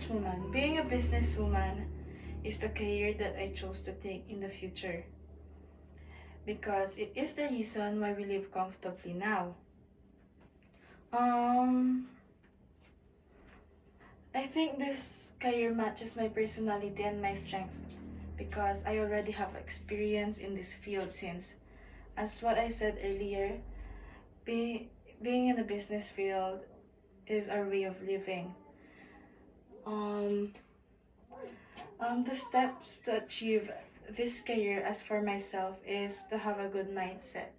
businesswoman. Being a businesswoman is the career that I chose to take in the future because it is the reason why we live comfortably now. Um, I think this career matches my personality and my strengths because I already have experience in this field since, as what I said earlier, be, being in the business field is our way of living. Um, the steps to achieve this career as for myself is to have a good mindset.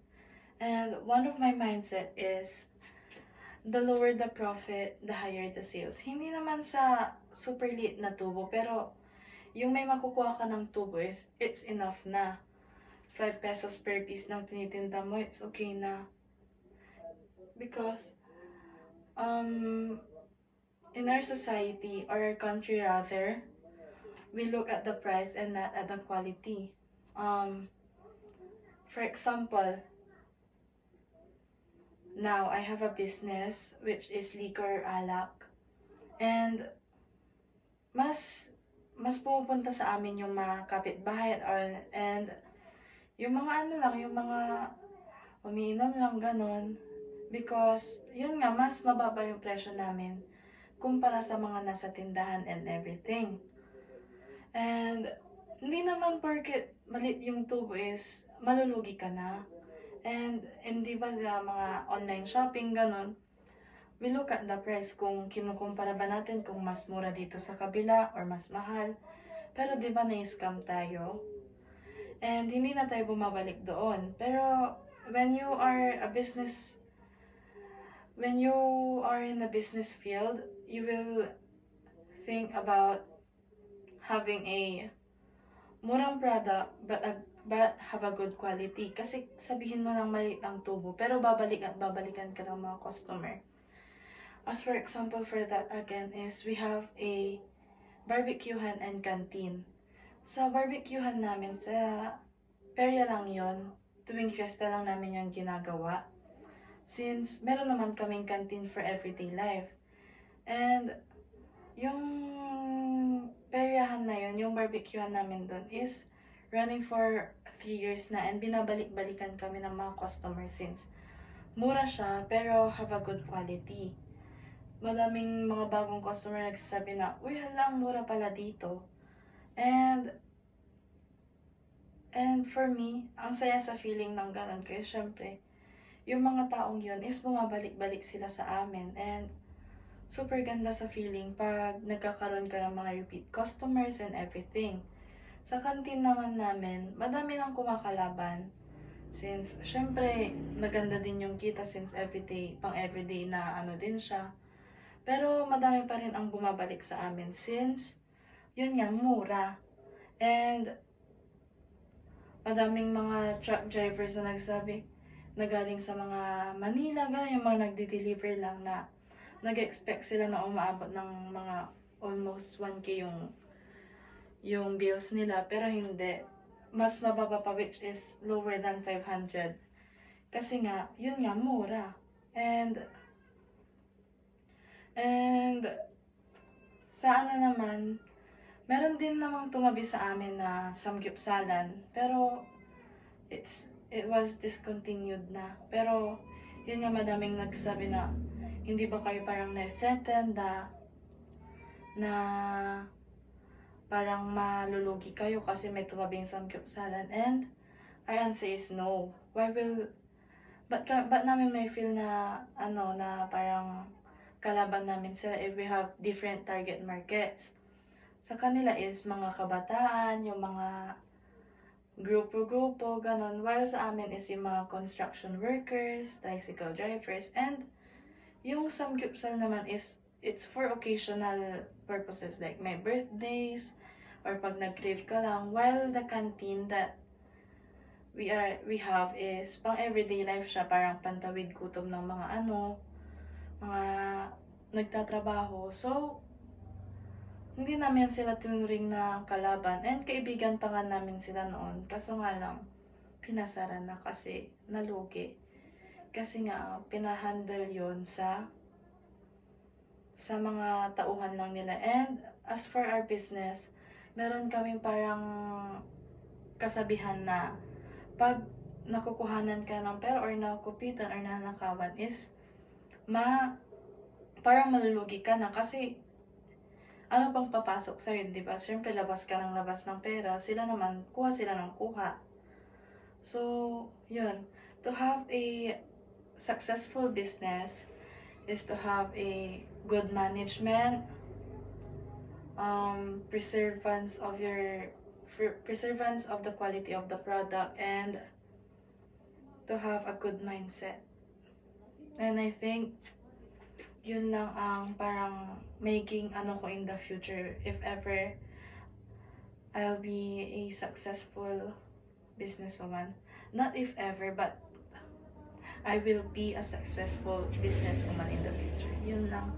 And one of my mindset is the lower the profit, the higher the sales. Hindi naman sa super liit na tubo, pero yung may makukuha ka ng tubo is, it's enough na. 5 pesos per piece ng tinitinda mo, it's okay na. Because, in our society, or our country rather, we look at the price and not at the quality. For example, now I have a business which is liquor alak, and mas pumupunta sa amin yung mga kapitbahay and yung mga ano lang, yung mga umiinom lang ganon, because yun nga, mas mababa yung presyo namin kumpara sa mga nasa tindahan and everything. And hindi naman porket malit yung tubo is malulugi ka na. And hindi ba sa mga online shopping ganon, we look at the price kung kinukumpara ba natin kung mas mura dito sa kabila or mas mahal. Pero di ba na-scam tayo? And hindi na tayo bumabalik doon. Pero when you are in the business field, you will think about having a murang product but have a good quality. Kasi sabihin mo ng maliit ang tubo, pero babalik at babalikan ka ng mga customer. As for example for that again is we have a barbecuehan and canteen. Sa barbecuehan namin, sa perya lang yon, tuwing fiesta lang namin yon ginagawa. Since meron naman kaming canteen for everyday life. And yung peryahan na yon, yung barbecuehan namin doon is running for 3 years na, and binabalik-balikan kami ng mga customer since mura siya pero have a good quality. Madaming mga bagong customer nagsasabi na, uy, hala, mura pala dito. And for me, ang saya sa feeling ng ganun kasi syempre, yung mga taong yun is bumabalik-balik sila sa amin, and super ganda sa feeling pag nagkakaroon ka ng mga repeat customers and everything. Sa canteen naman namin, madami nang kumakalaban. Since, syempre, maganda din yung kita since everyday na ano din siya. Pero madami pa rin ang bumabalik sa amin since, yun nga, mura. And, madaming mga truck drivers na nagsabi, na galing sa mga Manila, gano'n, yung mga nagde-deliver lang na nag-expect sila na umaabot ng mga almost 1K yung bills nila, pero hindi. Mas mababa pa, which is lower than 500. Kasi nga, yun nga, mura. And sa ano naman, meron din namang tumabi sa amin na samgyupsalan, pero it was discontinued na. Pero yun nga, madaming nagsabi na hindi ba kayo parang na-threaten na parang malulugi kayo kasi may tumabing samgyupsalan, and our answer is no. Ba't namin may feel na ano, na parang kalaban namin sila if we have different target markets. Sa kanila is mga kabataan, yung mga grupo-grupo, ganon. While sa amin is yung mga construction workers, tricycle drivers, and yung samgyupsal naman is, it's for occasional purposes like my birthdays, or pag nag-crave ka lang. While the canteen that we have is pang everyday life siya, parang pantawid gutom ng mga mga nagtatrabaho. So, hindi namin sila tinuring na kalaban, and kaibigan pa nga namin sila noon. Kaso nga lang, pinasara na kasi nalugi. Kasi nga, pinahandle yon sa mga tauhan lang nila. And as for our business, meron kaming parang kasabihan na pag nakukuhanan ka ng pera or nakupitan or nanakawan is parang malulugi ka na kasi ano bang papasok sa'yo, di ba? Siyempre, labas ka ng labas ng pera, sila naman, kuha sila ng kuha. So, yun. To have a successful business is to have a good management, preservance of the quality of the product, and to have a good mindset. And I think yun lang ang parang making ano ko in the future if ever I'll be a successful businesswoman. Not if ever, but I will be a successful businesswoman in the future. Yun lang.